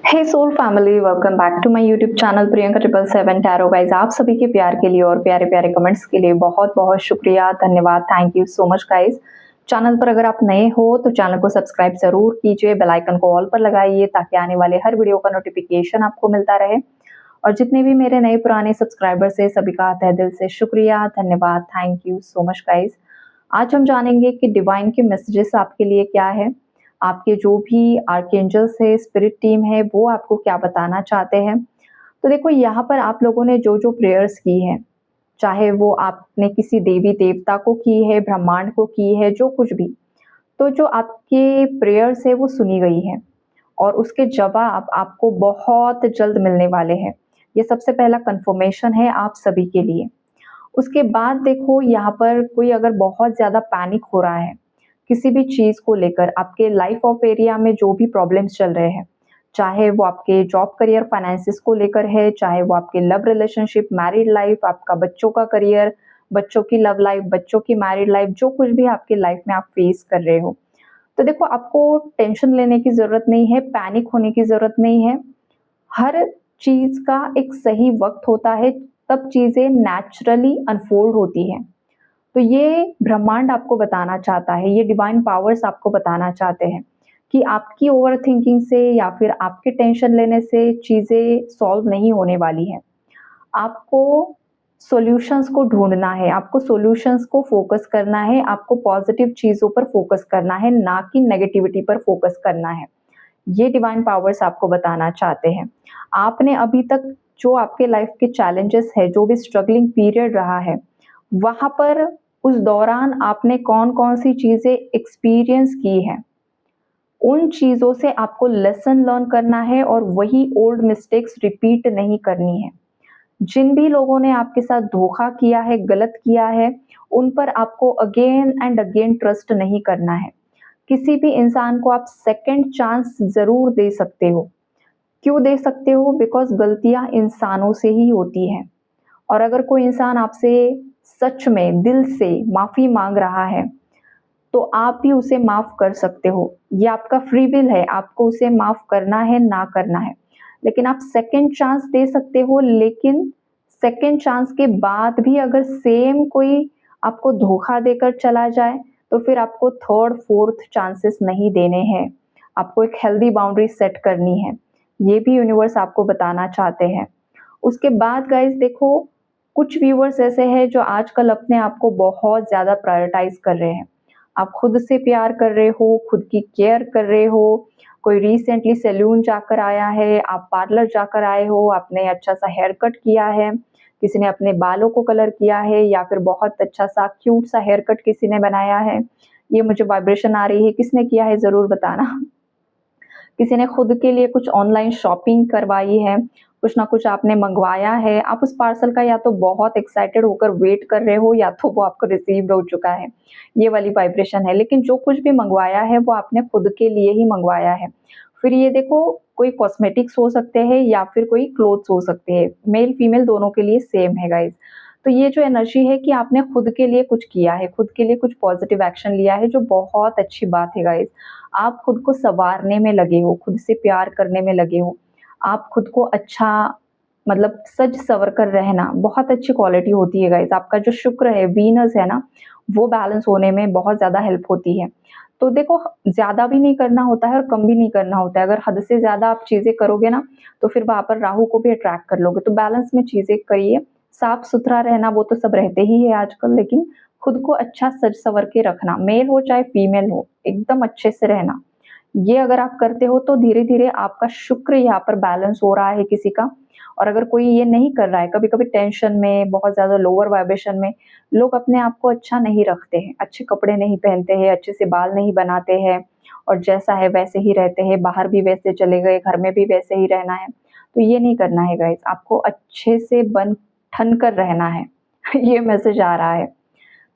Hey soul family, welcome back to my YouTube channel Priyanka 777 tarot guys. आप सभी के प्यार के लिए और प्यारे प्यारे कमेंट्स के लिए बहुत बहुत शुक्रिया, धन्यवाद, thank you so much guys. Channel पर अगर आप नए हो तो चैनल को सब्सक्राइब जरूर कीजिए, बेल आइकन को ऑल पर लगाइए ताकि आने वाले हर वीडियो का नोटिफिकेशन आपको मिलता रहे। और जितने भी मेरे नए पुराने सब्सक्राइबर्स है सभी का तहे दिल से शुक्रिया, धन्यवाद, thank you so much guys. आज हम जानेंगे कि डिवाइन के मैसेजेस आपके लिए क्या है, आपके जो भी आर्कएंजल्स है, स्पिरिट टीम है, वो आपको क्या बताना चाहते हैं। तो देखो, यहाँ पर आप लोगों ने जो जो प्रेयर्स की हैं, चाहे वो आपने किसी देवी देवता को की है, ब्रह्मांड को की है, जो कुछ भी, तो जो आपके प्रेयर्स है वो सुनी गई है और उसके जवाब आपको बहुत जल्द मिलने वाले हैं। ये सबसे पहला कंफर्मेशन है आप सभी के लिए। उसके बाद देखो, यहाँ पर कोई अगर बहुत ज़्यादा पैनिक हो रहा है किसी भी चीज़ को लेकर, आपके लाइफ ऑफ एरिया में जो भी प्रॉब्लम्स चल रहे हैं, चाहे वो आपके जॉब करियर फाइनेंसिस को लेकर है, चाहे वो आपके लव रिलेशनशिप, मैरिड लाइफ, आपका बच्चों का करियर, बच्चों की लव लाइफ, बच्चों की मैरिड लाइफ, जो कुछ भी आपकी लाइफ में आप फेस कर रहे हो, तो देखो, आपको टेंशन लेने की ज़रूरत नहीं है, पैनिक होने की ज़रूरत नहीं है। हर चीज़ का एक सही वक़्त होता है, तब चीज़ें नेचुरली अनफोल्ड होती हैं। तो ये ब्रह्मांड आपको बताना चाहता है, ये डिवाइन पावर्स आपको बताना चाहते हैं कि आपकी ओवरथिंकिंग से या फिर आपके टेंशन लेने से चीज़ें सॉल्व नहीं होने वाली हैं। आपको सॉल्यूशंस को ढूँढना है, आपको सॉल्यूशंस को फ़ोकस करना है, आपको पॉज़िटिव चीज़ों पर फ़ोकस करना है, ना कि नेगेटिविटी पर फ़ोकस करना है। ये डिवाइन पावर्स आपको बताना चाहते हैं। आपने अभी तक जो आपके लाइफ़ के चैलेंजेस है, जो भी स्ट्रगलिंग पीरियड रहा है, वहाँ पर उस दौरान आपने कौन-कौन सी चीज़ें एक्सपीरियंस की हैं, उन चीज़ों से आपको लेसन लर्न करना है और वही ओल्ड मिस्टेक्स रिपीट नहीं करनी है। जिन भी लोगों ने आपके साथ धोखा किया है, गलत किया है, उन पर आपको अगेन एंड अगेन ट्रस्ट नहीं करना है। किसी भी इंसान को आप सेकंड चांस ज़रूर दे सकते हो। क्यों दे सकते हो? बिकॉज़ गलतियाँ इंसानों से ही होती हैं। और अगर कोई इंसान आपसे सच में दिल से माफ़ी माँग रहा है, तो आप भी उसे माफ़ कर सकते हो। ये आपका फ्री विल है, आपको उसे माफ़ करना है, ना करना है। लेकिन आप सेकंड चांस दे सकते हो, लेकिन सेकंड चांस के बाद भी अगर सेम कोई आपको धोखा देकर चला जाए, तो फिर आपको थर्ड, फोर्थ चांसेस नहीं देने हैं। आपको एक हेल्दी बाउंड्री सेट करनी है। ये भी यूनिवर्स आपको बताना चाहते हैं। उसके बाद गाइज़ देखो, कुछ व्यूअर्स ऐसे हैं जो आजकल अपने आप को बहुत ज़्यादा प्रायोरिटाइज़ कर रहे हैं। आप खुद से प्यार कर रहे हो, खुद की केयर कर रहे हो, कोई रिसेंटली सैलून जाकर आया है, आप पार्लर जाकर आए हो, आपने अच्छा-सा हेयर कट किया है, किसी ने अपने बालों को कलर किया है या फिर बहुत अच्छा-सा क्यूट सा हेयर कट किसी ने बनाया है। ये मुझे वाइब्रेशन आ रही है, किसने किया है ज़रूर बताना। किसी ने खुद के लिए कुछ ऑनलाइन शॉपिंग करवाई है, कुछ ना कुछ आपने मंगवाया है, आप उस पार्सल का या तो बहुत एक्साइटेड होकर वेट कर रहे हो या तो वो आपको रिसीव्ड हो चुका है। ये वाली वाइब्रेशन है, लेकिन जो कुछ भी मंगवाया है वो आपने खुद के लिए ही मंगवाया है। फिर ये देखो, कोई कॉस्मेटिक्स हो सकते हैं या फिर कोई क्लोथ्स हो सकते हैं, मेल फीमेल दोनों के लिए सेम है गाइज़। तो ये जो एनर्जी है कि आपने खुद के लिए कुछ किया है, खुद के लिए कुछ पॉजिटिव एक्शन लिया है, जो बहुत अच्छी बात है गाइज़। आप खुद को सँवारने में लगे हो, खुद से प्यार करने में लगे हो। आप खुद को अच्छा, मतलब सज-संवर कर रहना बहुत अच्छी क्वालिटी होती है गाइज़। आपका जो शुक्र है, वीनस है ना, वो बैलेंस होने में बहुत ज़्यादा हेल्प होती है। तो देखो, ज़्यादा भी नहीं करना होता है और कम भी नहीं करना होता है। अगर हद से ज़्यादा आप चीज़ें करोगे ना, तो फिर वहाँ पर राहु को भी अट्रैक्ट कर लोगे। तो बैलेंस में चीज़ें करिए। साफ-सुथरा रहना वो तो सब रहते ही है आजकल, लेकिन खुद को अच्छा सज-संवर के रखना, मेल हो चाहे फीमेल हो, एकदम अच्छे से रहना। ये अगर आप करते हो तो धीरे-धीरे आपका शुक्र यहाँ पर बैलेंस हो रहा है किसी का। और अगर कोई ये नहीं कर रहा है, कभी-कभी टेंशन में, बहुत ज़्यादा लोअर वाइब्रेशन में, लोग अपने आप को अच्छा नहीं रखते हैं, अच्छे कपड़े नहीं पहनते हैं, अच्छे से बाल नहीं बनाते हैं और जैसा है वैसे ही रहते हैं, बाहर भी वैसे चले गए, घर में भी वैसे ही रहना है। तो ये नहीं करना है गाइज़, आपको अच्छे से बन-ठन कर रहना है। ये मैसेज आ रहा है।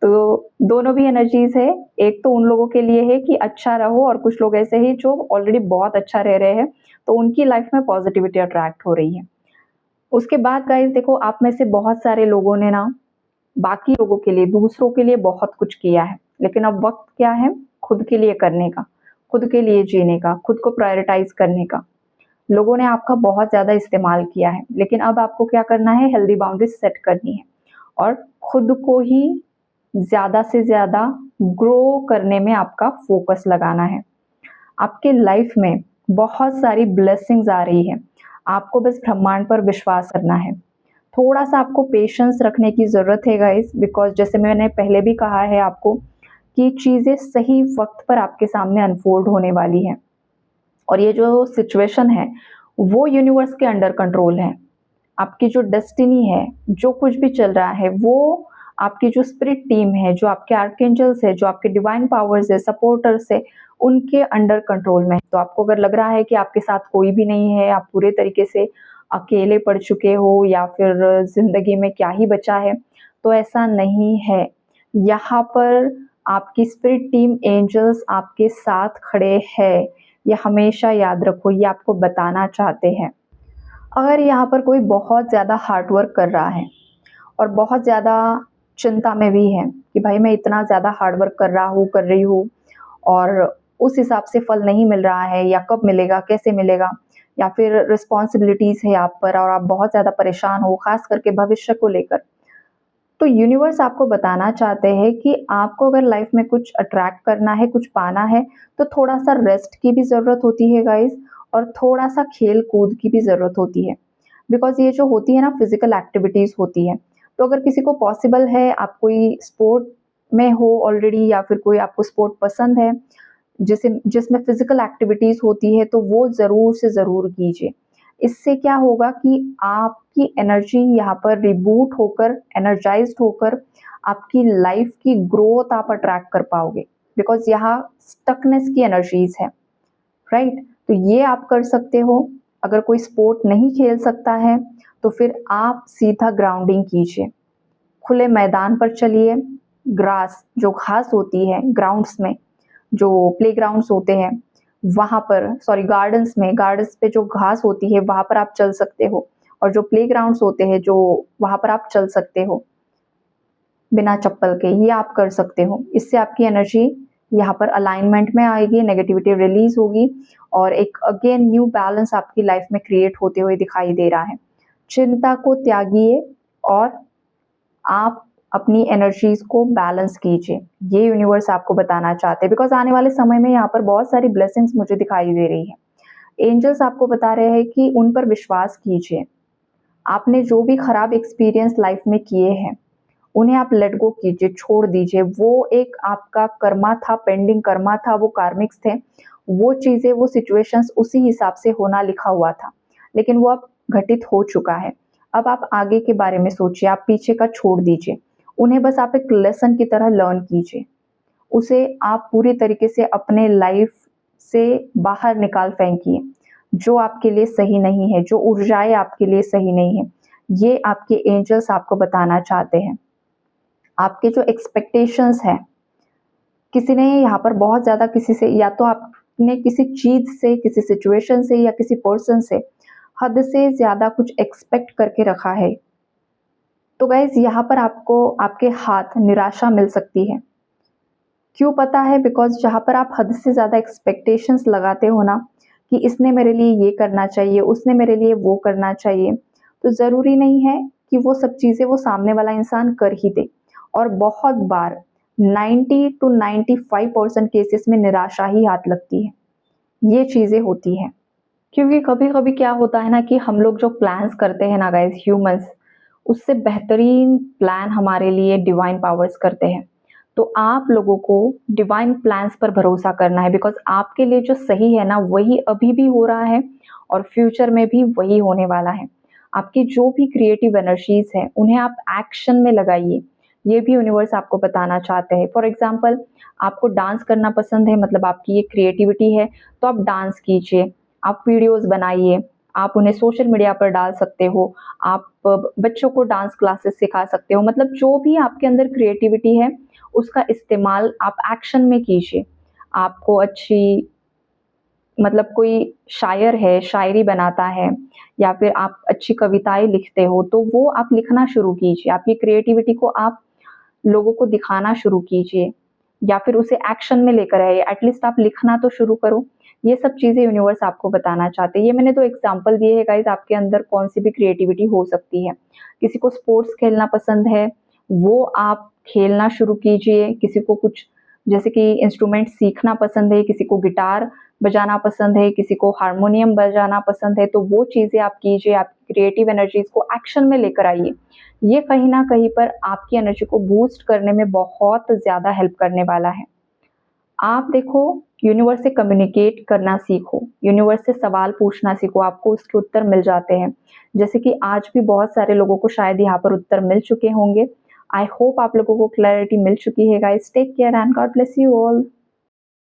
तो दोनों भी एनर्जीज़ है, एक तो उन लोगों के लिए है कि अच्छा रहो और कुछ लोग ऐसे हैं जो ऑलरेडी बहुत अच्छा रह रहे हैं, तो उनकी लाइफ में पॉज़िटिविटी अट्रैक्ट हो रही है। उसके बाद गाइज़ देखो, आप में से बहुत सारे लोगों ने ना बाकी लोगों के लिए, दूसरों के लिए बहुत कुछ किया है, लेकिन अब वक़्त क्या है खुद के लिए करने का, खुद के लिए जीने का, खुद को प्रायोरिटाइज़ करने का। लोगों ने आपका बहुत ज़्यादा इस्तेमाल किया है, लेकिन अब आपको क्या करना है, हेल्दी बाउंड्रीज सेट करनी है और खुद को ही ज़्यादा से ज़्यादा ग्रो करने में आपका फोकस लगाना है। आपके लाइफ में बहुत सारी ब्लेसिंग्स आ रही है, आपको बस ब्रह्मांड पर विश्वास करना है। थोड़ा सा आपको पेशेंस रखने की ज़रूरत है गाइस, बिकॉज जैसे मैंने पहले भी कहा है आपको कि चीज़ें सही वक्त पर आपके सामने अनफोल्ड होने वाली हैं और ये जो सिचुएशन है वो यूनिवर्स के अंडर कंट्रोल है। आपकी जो डेस्टिनी है, जो कुछ भी चल रहा है, वो आपकी जो स्पिरिट टीम है, जो आपके आर्कएंजल्स है, जो आपके डिवाइन पावर्स है, सपोर्टर्स है, उनके अंडर कंट्रोल में है। तो आपको अगर लग रहा है कि आपके साथ कोई भी नहीं है, आप पूरे तरीके से अकेले पड़ चुके हो या फिर जिंदगी में क्या ही बचा है, तो ऐसा नहीं है। यहाँ पर आपकी स्पिरिट टीम एंजल्स आपके साथ खड़े हैं। ये हमेशा याद रखो, ये आपको बताना चाहते हैं। अगर यहाँ पर कोई बहुत ज़्यादा हार्ड वर्क कर रहा है और बहुत ज़्यादा चिंता में भी है कि भाई मैं इतना ज़्यादा हार्ड वर्क कर रहा हूँ, कर रही हूँ और उस हिसाब से फल नहीं मिल रहा है, या कब मिलेगा, कैसे मिलेगा, या फिर रिस्पॉन्सिबिलिटीज़ है आप पर और आप बहुत ज़्यादा परेशान हो, खास करके भविष्य को लेकर, तो यूनिवर्स आपको बताना चाहते हैं कि आपको अगर लाइफ में कुछ अट्रैक्ट करना है, कुछ पाना है, तो थोड़ा सा रेस्ट की भी ज़रूरत होती है गाइस, और थोड़ा सा खेल कूद की भी ज़रूरत होती है। बिकॉज ये जो होती है ना, फिजिकल एक्टिविटीज़ होती है, तो अगर किसी को पॉसिबल है, आप कोई स्पोर्ट में हो ऑलरेडी या फिर कोई आपको स्पोर्ट पसंद है जिसमें फिजिकल एक्टिविटीज़ होती है, तो वो ज़रूर से ज़रूर कीजिए। इससे क्या होगा कि आपकी एनर्जी यहाँ पर रिबूट होकर, एनर्जाइज्ड होकर आपकी लाइफ की ग्रोथ आप अट्रैक्ट कर पाओगे, बिकॉज यहाँ स्टकनेस की एनर्जीज है, राइट। तो ये आप कर सकते हो। अगर कोई स्पोर्ट नहीं खेल सकता है तो फिर आप सीधा ग्राउंडिंग कीजिए, खुले मैदान पर चलिए। ग्रास, जो घास होती है ग्राउंड्स में, जो प्लेग्राउंड्स होते हैं वहाँ पर, सॉरी गार्डन्स में, गार्डन्स पे जो घास होती है वहाँ पर आप चल सकते हो, और जो प्लेग्राउंड्स होते हैं जो वहाँ पर आप चल सकते हो बिना चप्पल के, ये आप कर सकते हो। इससे आपकी एनर्जी यहाँ पर अलाइनमेंट में आएगी, नेगेटिविटी रिलीज होगी और एक अगेन न्यू बैलेंस आपकी लाइफ में क्रिएट होते हुए दिखाई दे रहा है। चिंता को त्यागिए और आप अपनी एनर्जीज को बैलेंस कीजिए, ये यूनिवर्स आपको बताना चाहते हैं। बिकॉज आने वाले समय में यहाँ पर बहुत सारी ब्लेसिंग्स मुझे दिखाई दे रही है। एंजल्स आपको बता रहे हैं कि उन पर विश्वास कीजिए। आपने जो भी खराब एक्सपीरियंस लाइफ में किए हैं उन्हें आप लेट गो कीजिए, छोड़ दीजिए। वो एक आपका कर्मा था, पेंडिंग कर्मा था, वो कार्मिक्स थे, वो चीज़ें, वो सिचुएशंस उसी हिसाब से होना लिखा हुआ था, लेकिन वो अब घटित हो चुका है। अब आप आगे के बारे में सोचिए, आप पीछे का छोड़ दीजिए, उन्हें बस आप एक लेसन की तरह लर्न कीजिए। उसे आप पूरी तरीके से अपने लाइफ से बाहर निकाल फेंकिए। जो आपके लिए सही नहीं है, जो ऊर्जाएं आपके लिए सही नहीं है, ये आपके एंजल्स आपको बताना चाहते हैं। आपके जो एक्सपेक्टेशंस हैं, किसी ने यहाँ पर बहुत ज़्यादा किसी से, या तो आपने किसी चीज़ से, किसी सिचुएशन से या किसी पर्सन से हद से ज़्यादा कुछ एक्सपेक्ट करके रखा है, तो गाइज यहाँ पर आपको आपके हाथ निराशा मिल सकती है। क्यों पता है? बिकॉज जहाँ पर आप हद से ज़्यादा एक्सपेक्टेशंस लगाते हो ना, कि इसने मेरे लिए ये करना चाहिए, उसने मेरे लिए वो करना चाहिए, तो ज़रूरी नहीं है कि वो सब चीज़ें वो सामने वाला इंसान कर ही दे। और बहुत बार 90 to 95% केसेस में निराशा ही हाथ लगती है, ये चीज़ें होती हैं। क्योंकि कभी-कभी क्या होता है ना कि हम लोग जो प्लान्स करते हैं ना गाइस, ह्यूमंस, उससे बेहतरीन प्लान हमारे लिए डिवाइन पावर्स करते हैं। तो आप लोगों को डिवाइन प्लान्स पर भरोसा करना है, बिकॉज आपके लिए जो सही है ना वही अभी भी हो रहा है और फ्यूचर में भी वही होने वाला है। आपकी जो भी क्रिएटिव एनर्जीज है उन्हें आप एक्शन में लगाइए, ये भी यूनिवर्स आपको बताना चाहते हैं। फॉर एग्जाम्पल, आपको डांस करना पसंद है, मतलब आपकी ये क्रिएटिविटी है, तो आप डांस कीजिए, आप वीडियोस बनाइए, आप उन्हें सोशल मीडिया पर डाल सकते हो, आप बच्चों को डांस क्लासेस सिखा सकते हो। मतलब जो भी आपके अंदर क्रिएटिविटी है उसका इस्तेमाल आप एक्शन में कीजिए। आपको अच्छी, मतलब कोई शायर है, शायरी बनाता है, या फिर आप अच्छी कविताएं लिखते हो, तो वो आप लिखना शुरू कीजिए। आपकी क्रिएटिविटी को आप लोगों को दिखाना शुरू कीजिए, या फिर उसे एक्शन में लेकर आइए। एटलीस्ट आप लिखना तो शुरू करो, ये सब चीज़ें यूनिवर्स आपको बताना चाहते हैं। ये मैंने तो एग्ज़ाम्पल दिए हैं गाइज़, आपके अंदर कौन-सी भी क्रिएटिविटी हो सकती है। किसी को स्पोर्ट्स खेलना पसंद है, वो आप खेलना शुरू कीजिए। किसी को कुछ जैसे कि इंस्ट्रूमेंट सीखना पसंद है, किसी को गिटार बजाना पसंद है, किसी को हारमोनियम बजाना पसंद है, तो वो चीज़ें आप कीजिए, आपकी क्रिएटिव एनर्जीज़ को एक्शन में लेकर आइए। ये कहीं न कहीं पर आपकी एनर्जी को बूस्ट करने में बहुत ज़्यादा हेल्प करने वाला है। आप देखो, यूनिवर्स से कम्युनिकेट करना सीखो, यूनिवर्स से सवाल पूछना सीखो, आपको उसके उत्तर मिल जाते हैं। जैसे कि आज भी बहुत सारे लोगों को शायद यहाँ पर उत्तर मिल चुके होंगे। आई होप आप लोगों को क्लैरिटी मिल चुकी है guys. Take care and God bless you all.